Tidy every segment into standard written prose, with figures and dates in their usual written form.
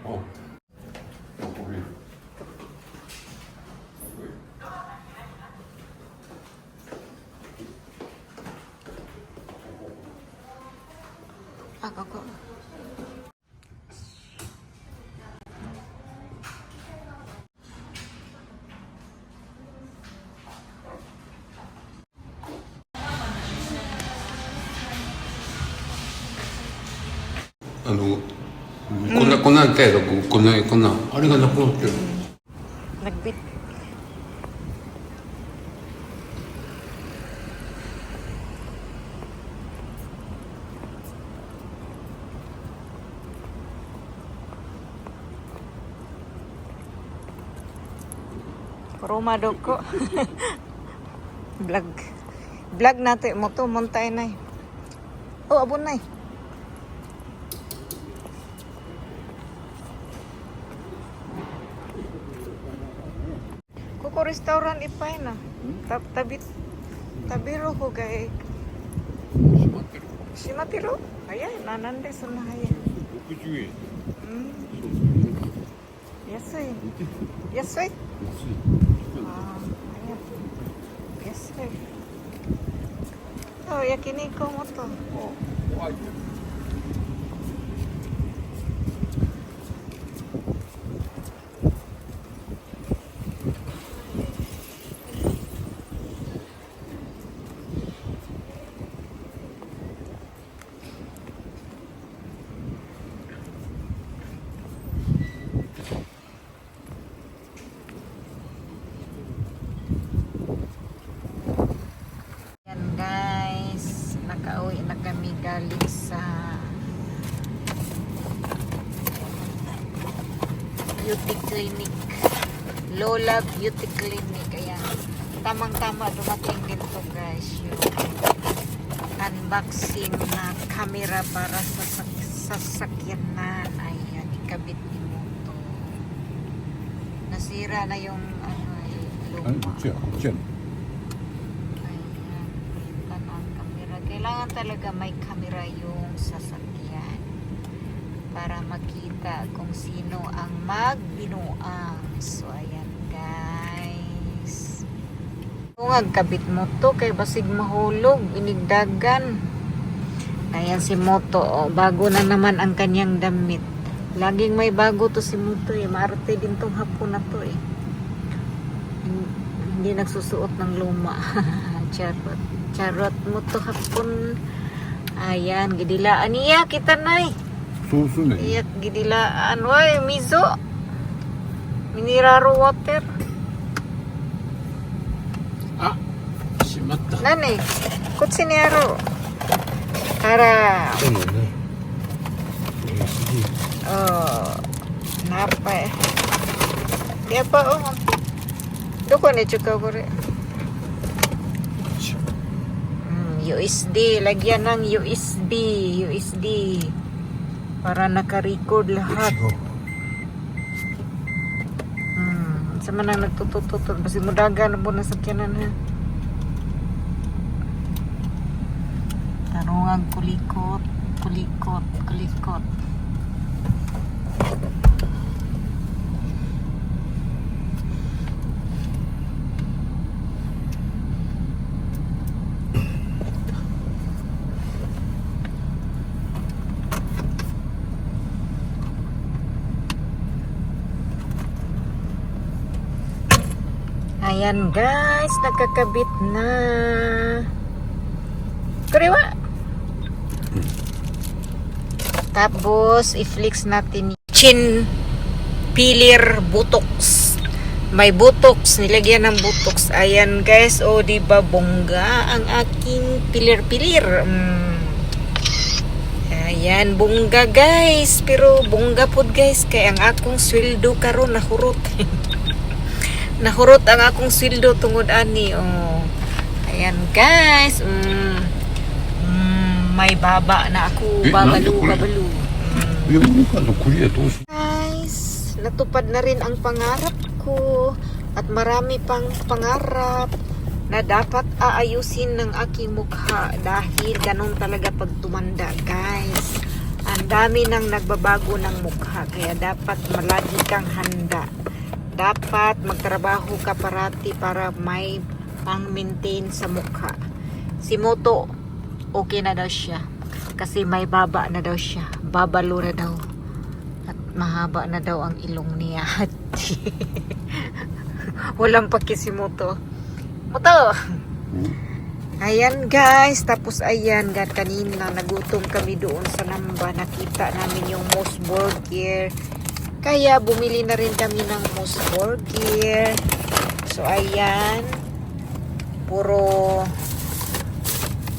Oh. Okay. Ako.こんなん程度、こんな、あれがなくなってる。Nagbit. Roma doko. Vlog. Vlog natin mo to, muntay na. Oh, abon na. Kuko restaurant ipay na. Tabiro ko gay. 閉まってる? Ayan, nanande sa nahaya. 60円。安い.安い? Ah, ayan. Asay. Oh, yakiniko mo to. Yan guys, nakauwi na kami galing sa beauty clinic, Lola Beauty Clinic. Ayan, tamang-tama dumating din to guys, yung unboxing na camera para sa sasakyanan. Ayan, ikabit ni Moto. Nasira na yung luma. Kailangan talaga may camera yung sasakyan para makita kung sino ang magbinuang. So ayan guys, kung agkabit mo to kay basig mahulog, inigdagan. Ayan si Moto, oh, bago na naman ang kanyang damit. Laging may bago to si Moto eh. Maarte din tong hapon na to eh. Hindi nagsusuot ng luma. Charot mo to hapon. Ayan, gidilaan niya kita nay. Susu ne. Iyak gidilaan. Why, miso? Mineral water. Ah, shimatta. Nani? Kutsi ni Aro. Ara. Oh, napa eh. Kaya pa oh. Doko ni chuka kore. USD, lagyan ng USD para naka-record lahat. Sa manang nagtutututut basi mudaga na po nasakyanan ha. Tarungang kulikot. Ayan guys, nakakabit na. Kuriwa. Tapos i-flex natin chin pilir botox. May botox, nilagyan ng botox. Ayan guys, oh di ba bongga ang aking pilir-pilir. Ayan, bongga guys. Pero bongga pod guys kay ang akong sweldo karon nahurot. Nahurot ang akong sweldo tungod ani. Oh. Ayan guys. May baba na ako. Babalu. Guys, natupad na rin ang pangarap ko. At marami pang pangarap na dapat aayusin ng aking mukha. Dahil ganun talaga pag tumanda guys. Ang dami nang nagbabago ng mukha, kaya dapat malagi kang handa. Dapat magtrabaho ka parati para may pang-maintain sa mukha. Si Moto, okay na daw siya. Kasi may baba na daw siya. Babalo na daw. At mahaba na daw ang ilong niya. Walang paki si Moto. Moto! Ayan guys, tapos ayan, kanina nagutom kami doon sa Namba. Nakita namin yung Moose Burger. Kaya bumili na rin kami ng Moose Burger. So ayan, puro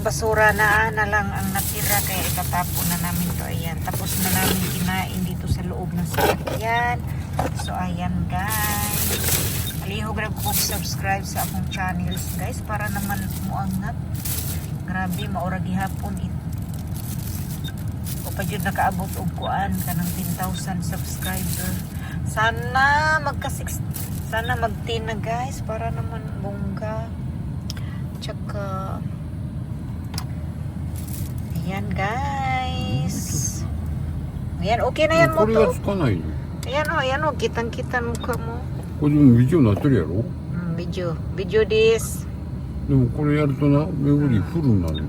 basura na lang ang natira, kaya itatapon na namin to. Ayan, tapos na namin kinain dito sa loob ng sasakyan. So ayan guys, alihog na po subscribe sa akong channels guys, para naman muangat. Grabe, maura gihapon ito. O pa dyan nakaabot og kuan kanang 10,000 subscriber. Sana sana mag-10 na guys, para naman bongga. Tsaka ayan guys. Ayan, okay na yan mo これが to. つかないの Ayan o, kitang-kita mukha mo. これでもビデオになってるやろ Video this. でもこれやるとな、目盛りフルになる。